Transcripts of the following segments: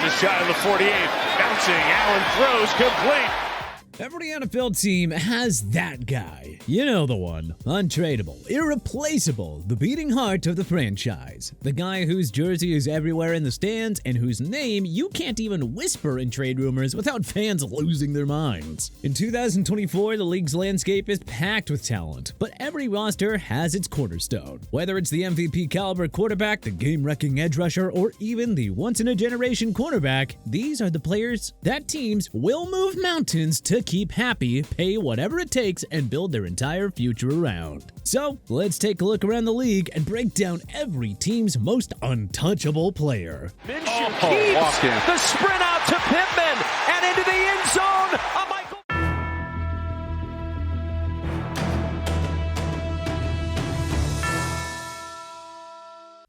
just shy of the 48. Bouncing, Allen throws complete. Every NFL team has that guy. You know the one. Untradeable, irreplaceable, the beating heart of the franchise. The guy whose jersey is everywhere in the stands and whose name you can't even whisper in trade rumors without fans losing their minds. In 2024, the league's landscape is packed with talent, but every roster has its cornerstone. Whether it's the MVP caliber quarterback, the game-wrecking edge rusher, or even the once-in-a-generation cornerback, these are the players that teams will move mountains to keep happy, pay whatever it takes, and build their entire future around. So, let's take a look around the league and break down every team's most untouchable player. Minshew keeps the sprint out to Pittman and into the end zone.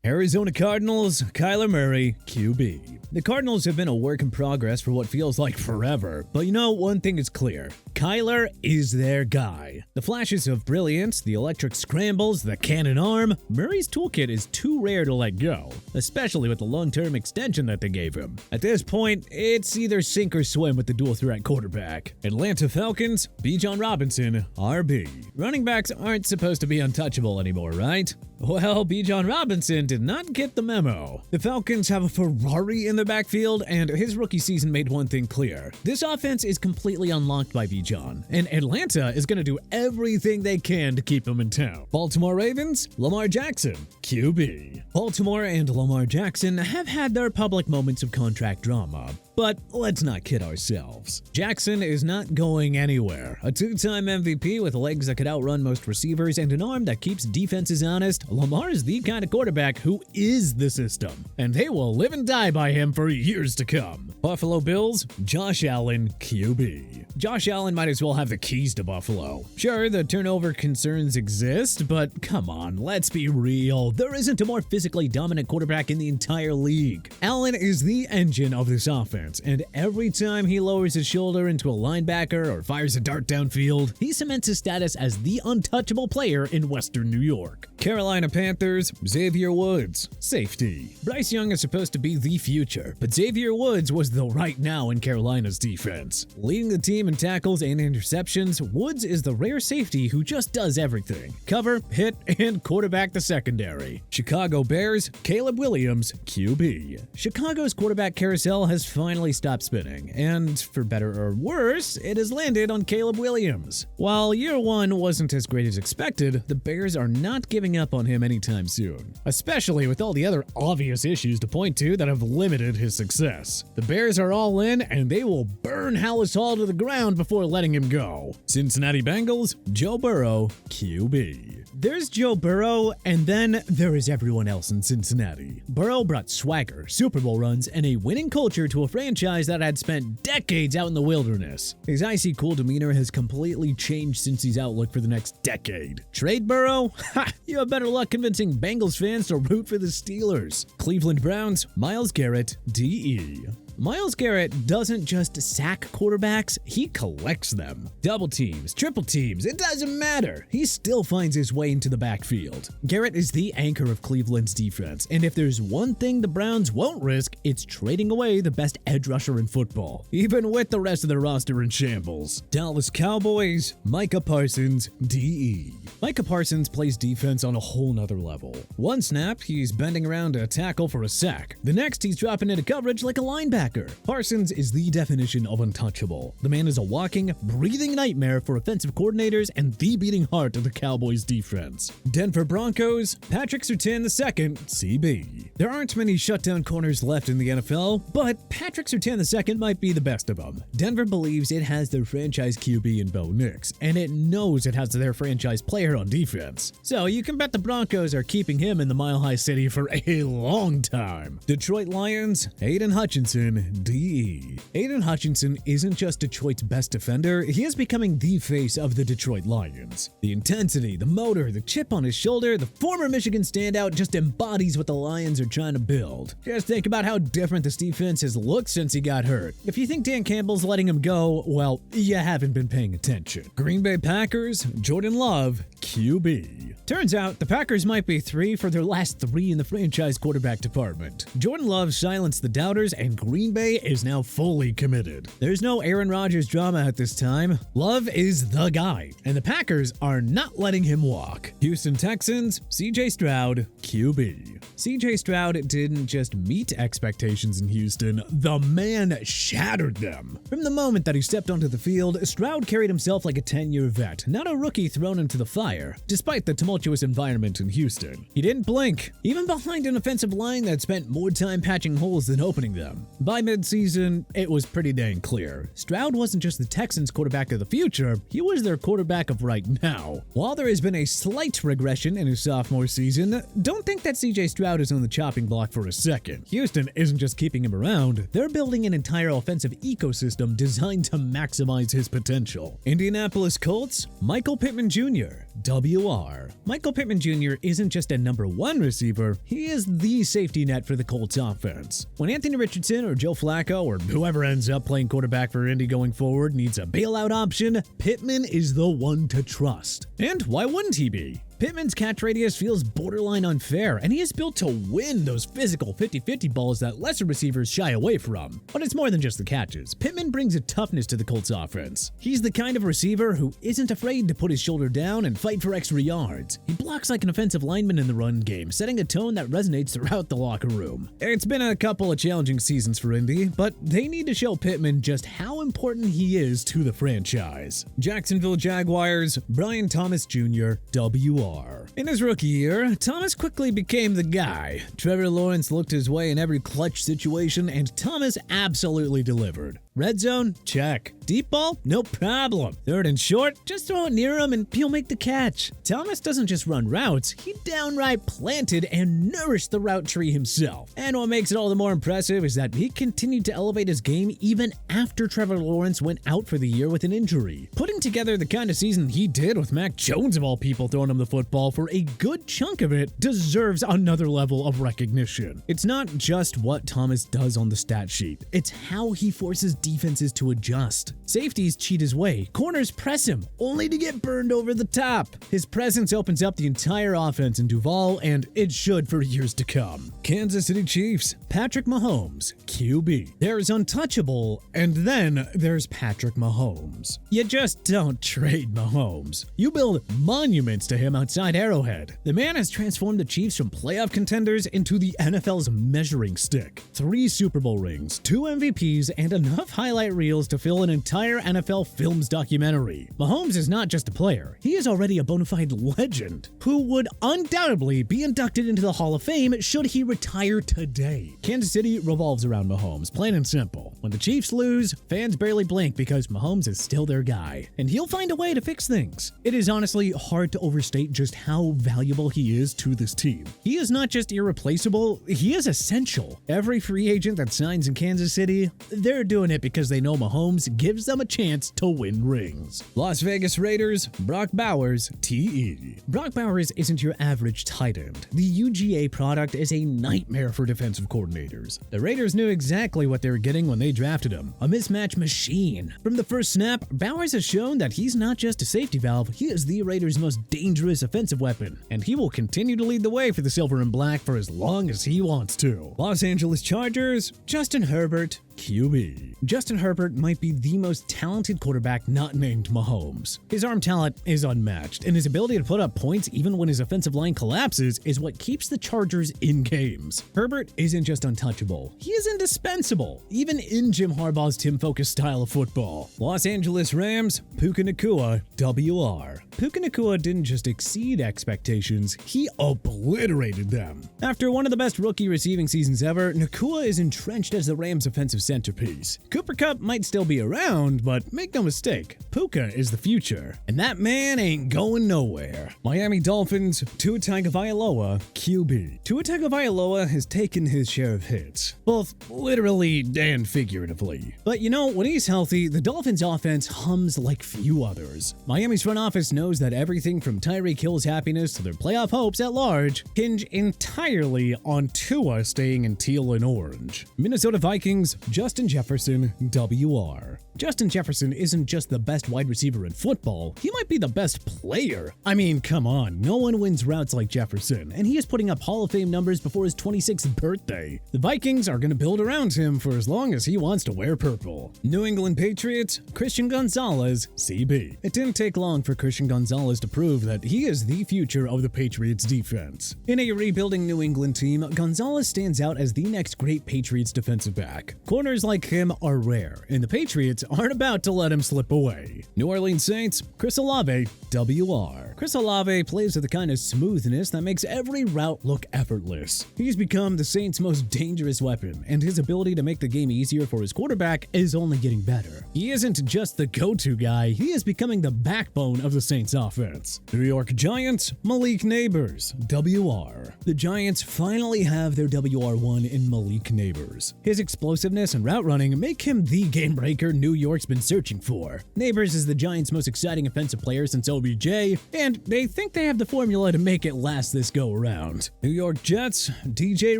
Arizona Cardinals, Kyler Murray, QB. The Cardinals have been a work in progress for what feels like forever, but you know, one thing is clear. Kyler is their guy. The flashes of brilliance, the electric scrambles, the cannon arm, Murray's toolkit is too rare to let go, especially with the long-term extension that they gave him. At this point, it's either sink or swim with the dual-threat quarterback. Atlanta Falcons, Bijan Robinson, RB. Running backs aren't supposed to be untouchable anymore, right? Well, Bijan Robinson did not get the memo. The Falcons have a Ferrari in the backfield, and his rookie season made one thing clear. This offense is completely unlocked by Bijan, and Atlanta is going to do everything they can to keep him in town. Baltimore Ravens, Lamar Jackson, QB. Baltimore and Lamar Jackson have had their public moments of contract drama, but let's not kid ourselves. Jackson is not going anywhere. A two-time MVP with legs that could outrun most receivers and an arm that keeps defenses honest, Lamar is the kind of quarterback who is the system, and they will live and die by him for years to come. Buffalo Bills, Josh Allen, QB. Josh Allen might as well have the keys to Buffalo. Sure, the turnover concerns exist, but come on, let's be real. There isn't a more physically dominant quarterback in the entire league. Allen is the engine of this offense, and every time he lowers his shoulder into a linebacker or fires a dart downfield, he cements his status as the untouchable player in Western New York. Carolina Panthers, Xavier Woods, safety. Bryce Young is supposed to be the future, but Xavier Woods was the right now in Carolina's defense. Leading the team in tackles and interceptions, Woods is the rare safety who just does everything. Cover, hit, and quarterback the secondary. Chicago Bears, Caleb Williams, QB. Chicago's quarterback carousel has finally stopped spinning, and for better or worse, it has landed on Caleb Williams. While year one wasn't as great as expected, the Bears are not giving up on him anytime soon, especially with all the other obvious issues to point to that have limited his success. The Bears are all in, and they will burn Hallis Hall to the ground before letting him go. Cincinnati Bengals, Joe Burrow, QB. There's Joe Burrow, and then there is everyone else in Cincinnati. Burrow brought swagger, Super Bowl runs, and a winning culture to a franchise that had spent decades out in the wilderness. His icy cool demeanor has completely changed since his outlook for the next decade. Trade Burrow? Ha! You have better luck convincing Bengals fans to root for the Steelers. Cleveland Browns, Myles Garrett, DE. Myles Garrett doesn't just sack quarterbacks, he collects them. Double teams, triple teams, it doesn't matter. He still finds his way into the backfield. Garrett is the anchor of Cleveland's defense, and if there's one thing the Browns won't risk, it's trading away the best edge rusher in football, even with the rest of their roster in shambles. Dallas Cowboys, Micah Parsons, DE. Micah Parsons plays defense on a whole nother level. One snap, he's bending around to tackle for a sack. The next, he's dropping into coverage like a linebacker. Parsons is the definition of untouchable. The man is a walking, breathing nightmare for offensive coordinators and the beating heart of the Cowboys defense. Denver Broncos, Patrick Surtain II, CB. There aren't many shutdown corners left in the NFL, but Patrick Surtain II might be the best of them. Denver believes it has their franchise QB in Bo Nix, and it knows it has their franchise player on defense. So you can bet the Broncos are keeping him in the Mile High City for a long time. Detroit Lions, Aiden Hutchinson, DE. Aiden Hutchinson isn't just Detroit's best defender, he is becoming the face of the Detroit Lions. The intensity, the motor, the chip on his shoulder, the former Michigan standout just embodies what the Lions are trying to build. Just think about how different this defense has looked since he got hurt. If you think Dan Campbell's letting him go, well, you haven't been paying attention. Green Bay Packers, Jordan Love, QB. Turns out, the Packers might be 3 for their last 3 in the franchise quarterback department. Jordan Love silenced the doubters, and Green Green Bay is now fully committed. There's no Aaron Rodgers drama at this time. Love is the guy, and the Packers are not letting him walk. Houston Texans, CJ Stroud, QB. CJ Stroud didn't just meet expectations in Houston, the man shattered them. From the moment that he stepped onto the field, Stroud carried himself like a 10-year vet, not a rookie thrown into the fire, despite the tumultuous environment in Houston. He didn't blink, even behind an offensive line that spent more time patching holes than opening them. By midseason, it was pretty dang clear. Stroud wasn't just the Texans' quarterback of the future, he was their quarterback of right now. While there has been a slight regression in his sophomore season, don't think that CJ Stroud is on the chopping block for a second. Houston isn't just keeping him around, they're building an entire offensive ecosystem designed to maximize his potential. Indianapolis Colts, Michael Pittman Jr., WR. Michael Pittman Jr. isn't just a number one receiver, he is the safety net for the Colts offense. When Anthony Richardson or Joe Flacco or whoever ends up playing quarterback for Indy going forward needs a bailout option, Pittman is the one to trust. And why wouldn't he be? Pittman's catch radius feels borderline unfair, and he is built to win those physical 50-50 balls that lesser receivers shy away from. But it's more than just the catches. Pittman brings a toughness to the Colts offense. He's the kind of receiver who isn't afraid to put his shoulder down and fight for extra yards. He blocks like an offensive lineman in the run game, setting a tone that resonates throughout the locker room. It's been a couple of challenging seasons for Indy, but they need to show Pittman just how important he is to the franchise. Jacksonville Jaguars, Brian Thomas Jr., WR. In his rookie year, Thomas quickly became the guy. Trevor Lawrence looked his way in every clutch situation, and Thomas absolutely delivered. Red zone? Check. Deep ball? No problem. Third and short? Just throw it near him and he'll make the catch. Thomas doesn't just run routes, he downright planted and nourished the route tree himself. And what makes it all the more impressive is that he continued to elevate his game even after Trevor Lawrence went out for the year with an injury. Putting together the kind of season he did with Mac Jones of all people throwing him the football for a good chunk of it deserves another level of recognition. It's not just what Thomas does on the stat sheet, it's how he forces defenses to adjust. Safeties cheat his way, corners press him, only to get burned over the top. His presence opens up the entire offense in Duval, and it should for years to come. Kansas City Chiefs, Patrick Mahomes, QB. There's untouchable, and then there's Patrick Mahomes. You just don't trade Mahomes. You build monuments to him outside Arrowhead. The man has transformed the Chiefs from playoff contenders into the NFL's measuring stick. 3 Super Bowl rings, 2 MVPs, and enough highlight reels to fill an entire NFL Films documentary. Mahomes is not just a player, he is already a bona fide legend who would undoubtedly be inducted into the Hall of Fame should he retire today. Kansas City revolves around Mahomes, plain and simple. When the Chiefs lose, fans barely blink because Mahomes is still their guy, and he'll find a way to fix things. It is honestly hard to overstate just how valuable he is to this team. He is not just irreplaceable, he is essential. Every free agent that signs in Kansas City, they're doing it because they know Mahomes gives them a chance to win rings. Las Vegas Raiders, Brock Bowers, TE. Brock Bowers isn't your average tight end. The UGA product is a nightmare for defensive coordinators. The Raiders knew exactly what they were getting when they drafted him, a mismatch machine. From the first snap, Bowers has shown that he's not just a safety valve, he is the Raiders' most dangerous offensive weapon, and he will continue to lead the way for the silver and black for as long as he wants to. Los Angeles Chargers, Justin Herbert, QB. Justin Herbert might be the most talented quarterback not named Mahomes. His arm talent is unmatched, and his ability to put up points even when his offensive line collapses is what keeps the Chargers in games. Herbert isn't just untouchable, he is indispensable, even in Jim Harbaugh's team-focused style of football. Los Angeles Rams, Puka Nacua, WR. Puka Nacua didn't just exceed expectations, he obliterated them. After one of the best rookie receiving seasons ever, Nacua is entrenched as the Rams' offensive centerpiece. Cooper Kupp might still be around, but make no mistake, Puka is the future, and that man ain't going nowhere. Miami Dolphins, Tua Tagovailoa, QB. Tua Tagovailoa has taken his share of hits, both literally and figuratively. But you know, when he's healthy, the Dolphins' offense hums like few others. Miami's front office knows that everything from Tyreek Hill's happiness to their playoff hopes at large hinge entirely on Tua staying in teal and orange. Minnesota Vikings, Justin Jefferson, Jefferson, WR. Justin Jefferson isn't just the best wide receiver in football, he might be the best player. I mean, come on, no one wins routes like Jefferson, and he is putting up Hall of Fame numbers before his 26th birthday. The Vikings are going to build around him for as long as he wants to wear purple. New England Patriots, Christian Gonzalez, CB. It didn't take long for Christian Gonzalez to prove that he is the future of the Patriots defense. In a rebuilding New England team, Gonzalez stands out as the next great Patriots defensive back. Corners like him are rare, and the Patriots aren't about to let him slip away. New Orleans Saints, Chris Olave, WR. Chris Olave plays with the kind of smoothness that makes every route look effortless. He's become the Saints' most dangerous weapon, and his ability to make the game easier for his quarterback is only getting better. He isn't just the go-to guy, he is becoming the backbone of the Saints offense. New York Giants, Malik Neighbors, WR. The Giants finally have their WR1 in Malik Neighbors. His explosiveness and route running make him the game breaker New York's been searching for. Neighbors is the Giants' most exciting offensive player since OBJ, and they think they have the formula to make it last this go-around. New York Jets, DJ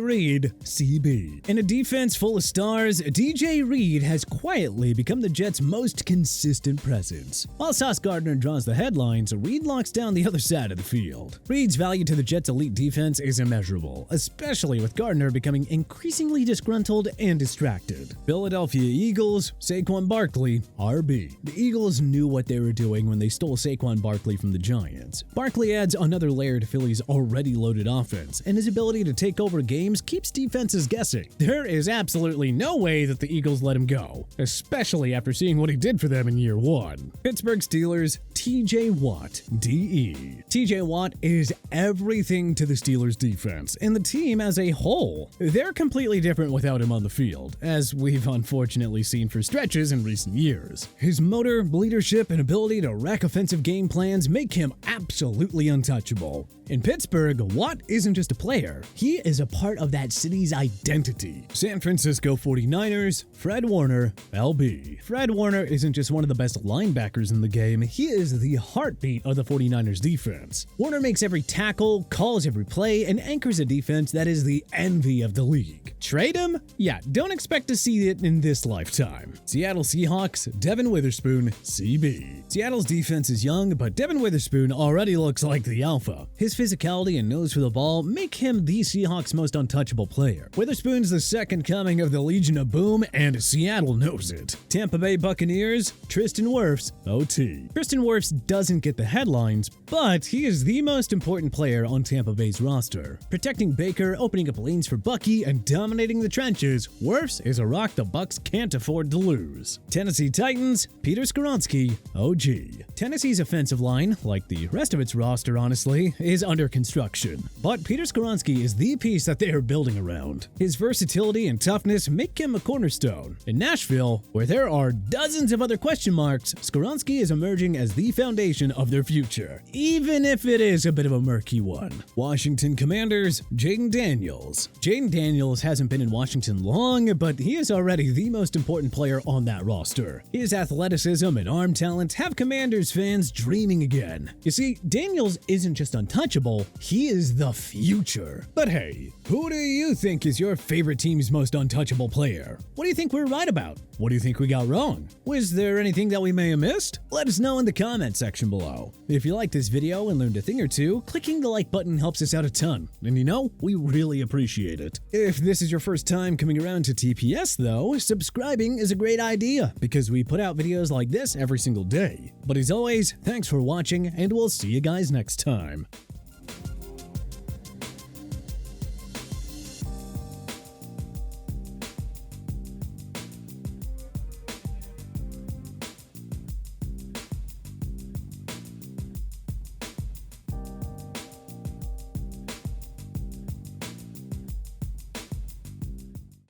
Reed, CB. In a defense full of stars, DJ Reed has quietly become the Jets' most consistent presence. While Sauce Gardner draws the headlines, Reed locks down the other side of the field. Reed's value to the Jets' elite defense is immeasurable, especially with Gardner becoming increasingly disgruntled and distracted. Philadelphia Eagles, Saquon Barkley, RB. The Eagles knew what they were doing when they stole Saquon Barkley from the Giants. Barkley adds another layer to Philly's already loaded offense, and his ability to take over games keeps defenses guessing. There is absolutely no way that the Eagles let him go, especially after seeing what he did for them in year one. Pittsburgh Steelers, TJ Watt, DE. TJ Watt is everything to the Steelers defense and the team as a whole. They're completely different without him on the field, as we've unfortunately seen for stretches in recent years. His motor, leadership, and ability to wreck offensive game plans make him absolutely untouchable. In Pittsburgh, Watt isn't just a player, he is a part of that city's identity. San Francisco 49ers, Fred Warner, LB. Fred Warner isn't just one of the best linebackers in the game, he is the heartbeat of the 49ers defense. Warner makes every tackle, calls every play, and anchors a defense that is the envy of the league. Trade him? Yeah, don't expect to see it in this lifetime. Seattle Seahawks, Devin Witherspoon, CB. Seattle's defense is young, but Devin Witherspoon already looks like the alpha. His physicality and nose for the ball make him the Seahawks' most untouchable player. Witherspoon's the second coming of the Legion of Boom, and Seattle knows it. Tampa Bay Buccaneers, Tristan Wirfs, OT. Tristan Wirfs doesn't get the headlines, but he is the most important player on Tampa Bay's roster. Protecting Baker, opening up lanes for Bucky, and dominating the trenches, Wirfs is a rock the Bucs can't afford to lose. Tennessee Titans, Peter Skoronski, OG. Tennessee's offensive line, like the rest of its roster honestly, is under construction. But Peter Skoronski is the piece that they are building around. His versatility and toughness make him a cornerstone. In Nashville, where there are dozens of other question marks, Skoronski is emerging as the foundation of their future, even if it is a bit of a murky one. Washington Commanders, Jaden Daniels. Jaden Daniels hasn't been in Washington long, but he is already the most important player on that roster. His athleticism and arm talent have Commanders fans dreaming again. You see, Daniels isn't just untouchable, he is the future. But hey, who do you think is your favorite team's most untouchable player? What do you think we're right about? What do you think we got wrong? Was there anything that we may have missed? Let us know in the comment section below. If you liked this video and learned a thing or two, clicking the like button helps us out a ton, and you know, we really appreciate it. If this is your first time coming around to TPS though, subscribing is a great idea, because we put out videos like this every single day. But as always, thanks for watching, and we'll see you guys next time.